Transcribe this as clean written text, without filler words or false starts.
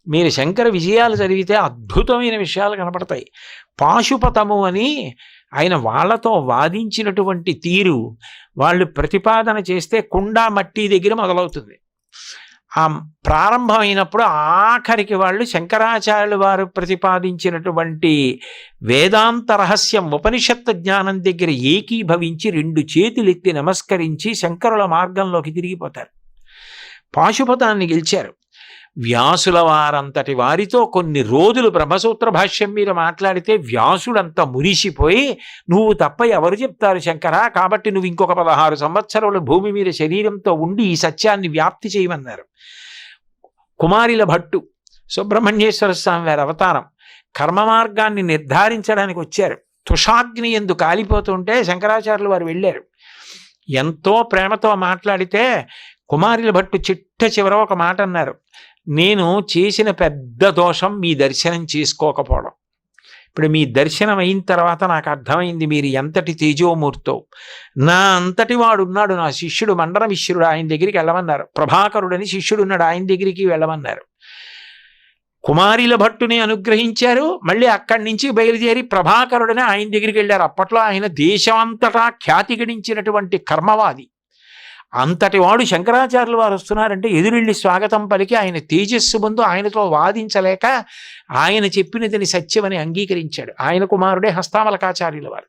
మీరు శంకర విజయాలు చదివితే అద్భుతమైన విషయాలు కనపడతాయి. పాశుపతము అని ఆయన వాళ్ళతో వాదించినటువంటి తీరు, వాళ్ళు ప్రతిపాదన చేస్తే కుండ మట్టి దగ్గర మొదలవుతుంది. ఆ ప్రారంభం అయినప్పుడు ఆఖరికి వాళ్ళు శంకరాచార్యులు వారు ప్రతిపాదించినటువంటి వేదాంత రహస్యం ఉపనిషత్తు జ్ఞానం దగ్గర ఏకీభవించి 2 చేతులెత్తి నమస్కరించి శంకరుల మార్గంలోకి తిరిగిపోతారు. పాశుపతాన్ని గెలిచారు. వ్యాసుల వారంతటి వారితో కొన్ని రోజులు బ్రహ్మసూత్ర భాష్యం మీద మాట్లాడితే వ్యాసుడంతా మురిసిపోయి, నువ్వు తప్ప ఎవరు చెప్తారు శంకరా, కాబట్టి నువ్వు ఇంకొక 16 సంవత్సరాలు భూమి మీద శరీరంతో ఉండి ఈ సత్యాన్ని వ్యాప్తి చేయమన్నారు. కుమారిల భట్టు సుబ్రహ్మణ్యేశ్వర స్వామి వారి అవతారం, కర్మ మార్గాన్ని నిర్ధారించడానికి వచ్చారు. తుషాగ్ని ఎందు కాలిపోతుంటే శంకరాచార్యులు వారు వెళ్ళారు. ఎంతో ప్రేమతో మాట్లాడితే కుమారిల భట్టు చిట్ట చివర ఒక మాట అన్నారు, నేను చేసిన పెద్ద దోషం మీ దర్శనం చేసుకోకపోవడం. ఇప్పుడు మీ దర్శనం అయిన తర్వాత నాకు అర్థమైంది మీరు ఎంతటి తేజోమూర్తో. నా అంతటి వాడు ఉన్నాడు, నా శిష్యుడు మండన మిశ్రుడు, ఆయన దగ్గరికి వెళ్ళమన్నారు. ప్రభాకరుడని శిష్యుడు ఉన్నాడు, ఆయన దగ్గరికి వెళ్ళమన్నారు. కుమారిల భట్టుని అనుగ్రహించారు. మళ్ళీ అక్కడి నుంచి బయలుదేరి ప్రభాకరుడని ఆయన దగ్గరికి వెళ్ళారు. అప్పట్లో ఆయన దేశమంతటా ఖ్యాతి గడించినటువంటి కర్మవాది. అంతటి వాడు శంకరాచార్యులు వారు వస్తున్నారంటే ఎదురెళ్ళి స్వాగతం పలికి ఆయన తేజస్సు ముందు ఆయనతో వాదించలేక ఆయన చెప్పినదని సత్యమని అంగీకరించాడు. ఆయన కుమారుడే హస్తామలకాచార్యుల వారు.